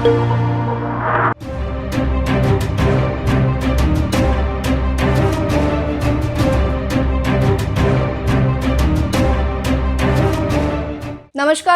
नमस्कार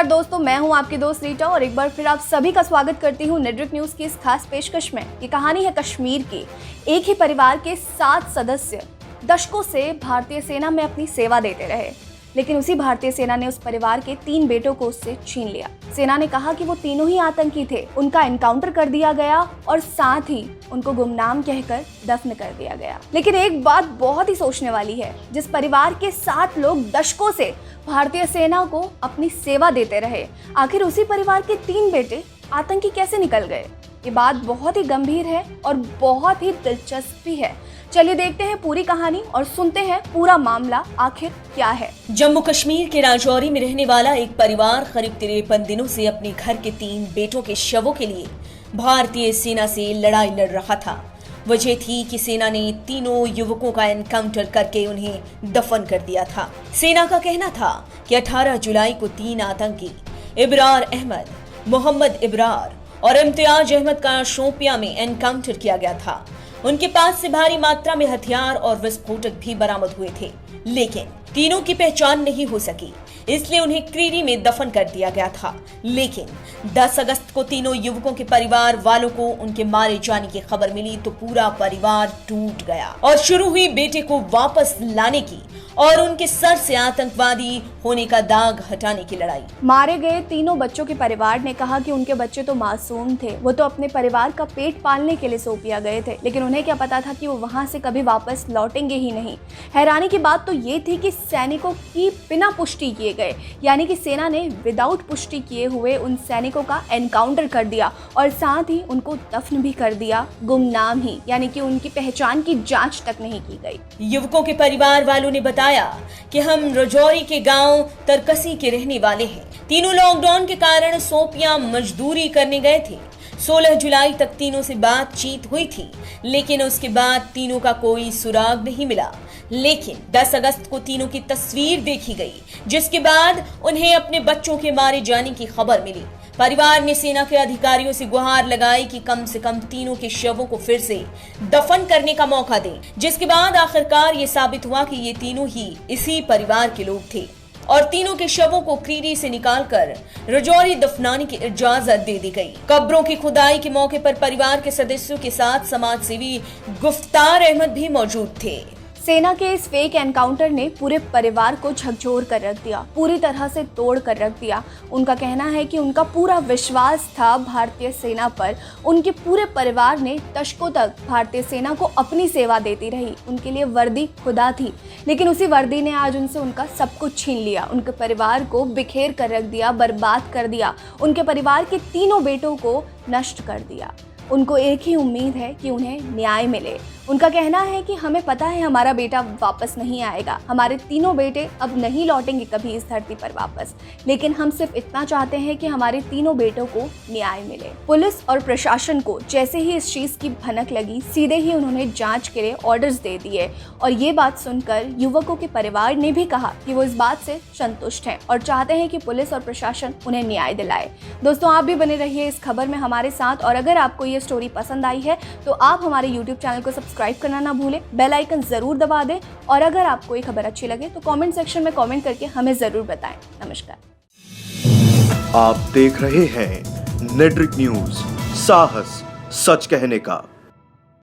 दोस्तों, मैं हूं आपकी दोस्त रीटा और एक बार फिर आप सभी का स्वागत करती हूं नेटवर्क न्यूज की इस खास पेशकश में। ये कहानी है कश्मीर की। एक ही परिवार के 7 सदस्य दशकों से भारतीय सेना में अपनी सेवा देते रहे, लेकिन उसी भारतीय सेना ने उस परिवार के 3 बेटों को उससे छीन लिया। सेना ने कहा कि वो तीनों ही आतंकी थे, उनका एनकाउंटर कर दिया गया और साथ ही उनको गुमनाम कहकर दफन कर दिया गया। लेकिन एक बात बहुत ही सोचने वाली है, जिस परिवार के 7 लोग दशकों से भारतीय सेना को अपनी सेवा देते रहे, आखिर उसी परिवार के 3 बेटे आतंकी कैसे निकल गए? ये बात बहुत ही गंभीर है और बहुत ही दिलचस्प भी है। चलिए देखते हैं पूरी कहानी और सुनते हैं पूरा मामला आखिर क्या है। जम्मू कश्मीर के राजौरी में रहने वाला एक परिवार करीब 53 दिनों से अपने घर के 3 बेटों के शवों के लिए भारतीय सेना से लड़ाई लड़ रहा था। वजह थी कि सेना ने तीनों युवकों का एनकाउंटर करके उन्हें दफन कर दिया था। सेना का कहना था कि 18 जुलाई को 3 आतंकी इब्रार अहमद, मोहम्मद इब्रार और इम्तियाज अहमद का शोपियां में एनकाउंटर किया गया था। उनके पास से भारी मात्रा में हथियार और विस्फोटक भी बरामद हुए थे, लेकिन तीनों की पहचान नहीं हो सकी, इसलिए उन्हें क्रीरी में दफन कर दिया गया था। लेकिन 10 अगस्त को तीनों युवकों के परिवार वालों को उनके मारे जाने की खबर मिली तो पूरा परिवार टूट गया और शुरू हुई बेटे को वापस लाने की और उनके सर से आतंकवादी होने का दाग हटाने की लड़ाई। मारे गए तीनों बच्चों के परिवार ने कहा कि उनके बच्चे तो मासूम थे, वो तो अपने परिवार का पेट पालने के लिए सोपिया गए थे, लेकिन उन्हें क्या पता था कि वो वहां से कभी वापस लौटेंगे ही नहीं। हैरानी की बात तो ये थी कि सैनिकों की बिना पुष्टि किए गए, यानी कि सेना ने विदाउट पुष्टि किए हुए उन सैनिकों का एनकाउंटर कर दिया और साथ ही उनको दफन भी कर दिया, गुमनाम ही, यानी कि उनकी पहचान की जांच तक नहीं की गई। युवकों के परिवार वालों ने बताया कि हम राजौरी के गांव तरकसी के रहने वाले हैं। तीनों लॉकडाउन के कारण सोपियां मजदूरी करने गए थे। 16 जुलाई तक तीनों से बातचीत हुई थी, लेकिन उसके बाद तीनों का कोई सुराग नहीं मिला। लेकिन 10 अगस्त को तीनों की तस्वीर देखी गई, जिसके बाद उन्हें अपने बच्चों के मारे जाने की खबर मिली। परिवार ने सेना के अधिकारियों से गुहार लगाई कि कम से कम तीनों के शवों को फिर से दफन करने का मौका दें, जिसके बाद आखिरकार ये साबित हुआ कि ये तीनों ही इसी परिवार के लोग थे और तीनों के शवों को क्रीरी से निकालकर राजौरी दफनाने की इजाजत दे दी गई। कब्रों की खुदाई के मौके पर परिवार के सदस्यों के साथ समाज सेवी गुफ्तार अहमद भी मौजूद थे। सेना के इस फेक एनकाउंटर ने पूरे परिवार को झकझोर कर रख दिया, पूरी तरह से तोड़ कर रख दिया। उनका कहना है कि उनका पूरा विश्वास था भारतीय सेना पर। उनके पूरे परिवार ने दशकों तक भारतीय सेना को अपनी सेवा देती रही। उनके लिए वर्दी खुदा थी, लेकिन उसी वर्दी ने आज उनसे उनका सब कुछ छीन लिया। उनके परिवार को बिखेर कर रख दिया, बर्बाद कर दिया। उनके परिवार के तीनों बेटों को नष्ट कर दिया। उनको एक ही उम्मीद है कि उन्हें न्याय मिले। उनका कहना है कि हमें पता है हमारा बेटा वापस नहीं आएगा, हमारे तीनों बेटे अब नहीं लौटेंगे कभी इस धरती पर वापस, लेकिन हम सिर्फ इतना चाहते हैं कि हमारे तीनों बेटों को न्याय मिले। पुलिस और प्रशासन को जैसे ही इस चीज की भनक लगी, सीधे ही उन्होंने जांच के लिए ऑर्डर्स दे दिए और ये बात सुनकर युवकों के परिवार ने भी कहा कि वो इस बात से संतुष्ट हैं और चाहते हैं कि पुलिस और प्रशासन उन्हें न्याय दिलाए। दोस्तों, आप भी बने रहिए इस खबर में हमारे साथ और अगर आपको ये स्टोरी पसंद आई है तो आप हमारे YouTube चैनल को सब्सक्राइब करना ना भूलें, बेल आइकन जरूर दबा दें और अगर आपको ये खबर अच्छी लगे तो कमेंट सेक्शन में कमेंट करके हमें जरूर बताएं। नमस्कार। आप देख रहे हैं नेटवर्क न्यूज, साहस सच कहने का।